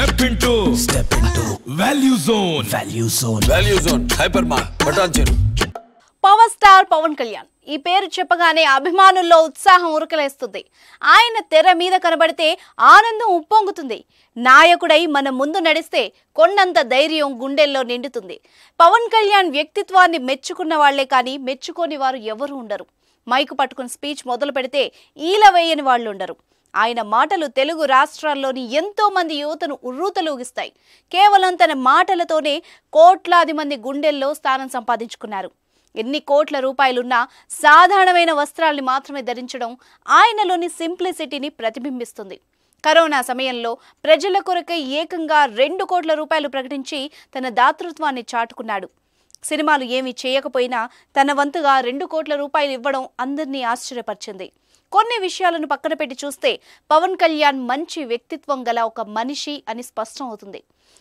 Step into Value Zone. Value Zone. Hypermart. Patancheru. Power star Pawan Kalyan ఈ పేరు చెప్పగానే అభిమానుల్లో ఉత్సాహం ఉరకలేస్తుంది. ఆయన తెర మీద కనబడితే ఆనందం ఉప్పొంగుతుంది. నాయకుడై మన ముందు నడిస్తే కొండంత ధైర్యం గుండెల్లో నిండుతుంది. పవన్ కళ్యాణ్ వ్యక్తిత్వాన్ని మెచ్చుకున్న వాళ్లే కానీ మెచ్చుకోని వారు ఎవరు ఉండరు. మైకు పట్టుకుని స్పీచ్ మొదలు పెడితే ఈల వేయని వాళ్ళు ఉండరు. ఆయన మాటలు తెలుగు రాష్ట్రాల్లోని ఎంతో మంది యువతను ఉర్రూతలూగిస్తాయి. కేవలం తన మాటలతోనే కోట్లాది మంది గుండెల్లో స్థానం సంపాదించుకున్నారు. ఎన్ని కోట్ల రూపాయలున్నా సాధారణమైన వస్త్రాల్ని మాత్రమే ధరించడం ఆయనలోని సింప్లిసిటీని ప్రతిబింబిస్తుంది. కరోనా సమయంలో ప్రజల కొరకై ఏకంగా 2 కోట్ల రూపాయలు ప్రకటించి తన దాతృత్వాన్ని చాటుకున్నాడు. సినిమాలు ఏమీ చేయకపోయినా తన వంతుగా 2 కోట్ల రూపాయలు ఇవ్వడం అందరినీ ఆశ్చర్యపరిచింది. కొన్ని విషయాలను పక్కన పెట్టి చూస్తే పవన్ కళ్యాణ్ మంచి వ్యక్తిత్వం గల ఒక మనిషి అని స్పష్టం అవుతుంది.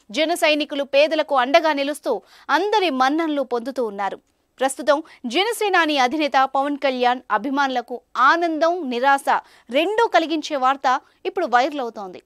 జన సైనికులు పేదలకు అండగా నిలుస్తూ అందరి మన్ననలు పొందుతూ ఉన్నారు. ప్రస్తుతం జనసేనాని అధినేత పవన్ కళ్యాణ్ అభిమానులకు ఆనందం, నిరాశ రెండూ కలిగించే వార్త ఇప్పుడు వైరల్ అవుతోంది.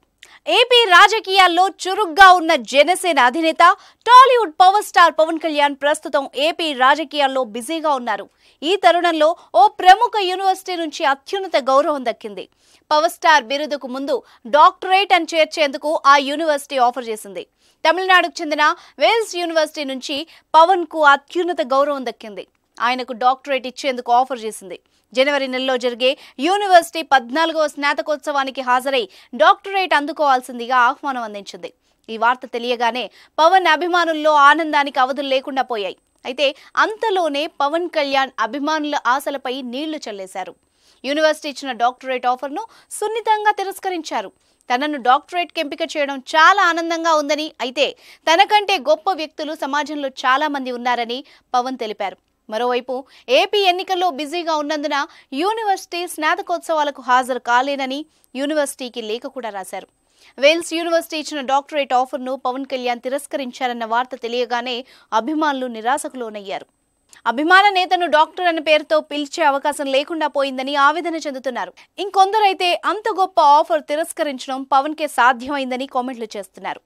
ఏపీ రాజకీయాల్లో చురుగ్గా ఉన్న జనసేన అధినేత టాలీవుడ్ పవర్ స్టార్ పవన్ కళ్యాణ్ ప్రస్తుతం ఏపీ రాజకీయాల్లో బిజీగా ఉన్నారు. ఈ తరుణంలో ఓ ప్రముఖ యూనివర్సిటీ నుంచి అత్యున్నత గౌరవం దక్కింది. పవర్ స్టార్ బిరుదుకు ముందు డాక్టరేట్ అని చేర్చేందుకు ఆ యూనివర్సిటీ ఆఫర్ చేసింది. తమిళనాడుకు చెందిన వేల్స్ యూనివర్సిటీ నుంచి పవన్ కు అత్యున్నత గౌరవం దక్కింది. ఆయనకు డాక్టరేట్ ఇచ్చేందుకు ఆఫర్ చేసింది. జనవరి నెలలో జరిగే యూనివర్సిటీ 14వ స్నాతకోత్సవానికి హాజరై డాక్టరేట్ అందుకోవాల్సిందిగా ఆహ్వానం అందించింది. ఈ వార్త తెలియగానే పవన్ అభిమానుల్లో ఆనందానికి అవధులు లేకుండా పోయాయి. అయితే అంతలోనే పవన్ కళ్యాణ్ అభిమానుల ఆశలపై నీళ్లు చల్లేశారు. యూనివర్సిటీ ఇచ్చిన డాక్టరేట్ ఆఫర్ను సున్నితంగా తిరస్కరించారు. తనను డాక్టరేట్కి ఎంపిక చేయడం చాలా ఆనందంగా ఉందని, అయితే తనకంటే గొప్ప వ్యక్తులు సమాజంలో చాలా మంది ఉన్నారని పవన్ తెలిపారు. మరోవైపు ఏపీ ఎన్నికల్లో బిజీగా ఉన్నందున యూనివర్సిటీ స్నాతకోత్సవాలకు హాజరు కాలేనని యూనివర్సిటీకి లేఖ కూడా రాశారు. వేల్స్ యూనివర్సిటీ ఇచ్చిన డాక్టరేట్ ఆఫర్ను పవన్ కళ్యాణ్ తిరస్కరించారన్న వార్త తెలియగానే అభిమానులు నిరాశకు లోనయ్యారు. అభిమాన నేతను డాక్టర్ అనే పేరుతో పిలిచే అవకాశం లేకుండా పోయిందని ఆవేదన చెందుతున్నారు. ఇంకొందరైతే అంత గొప్ప ఆఫర్ తిరస్కరించడం పవన్ కే సాధ్యమైందని కామెంట్లు చేస్తున్నారు.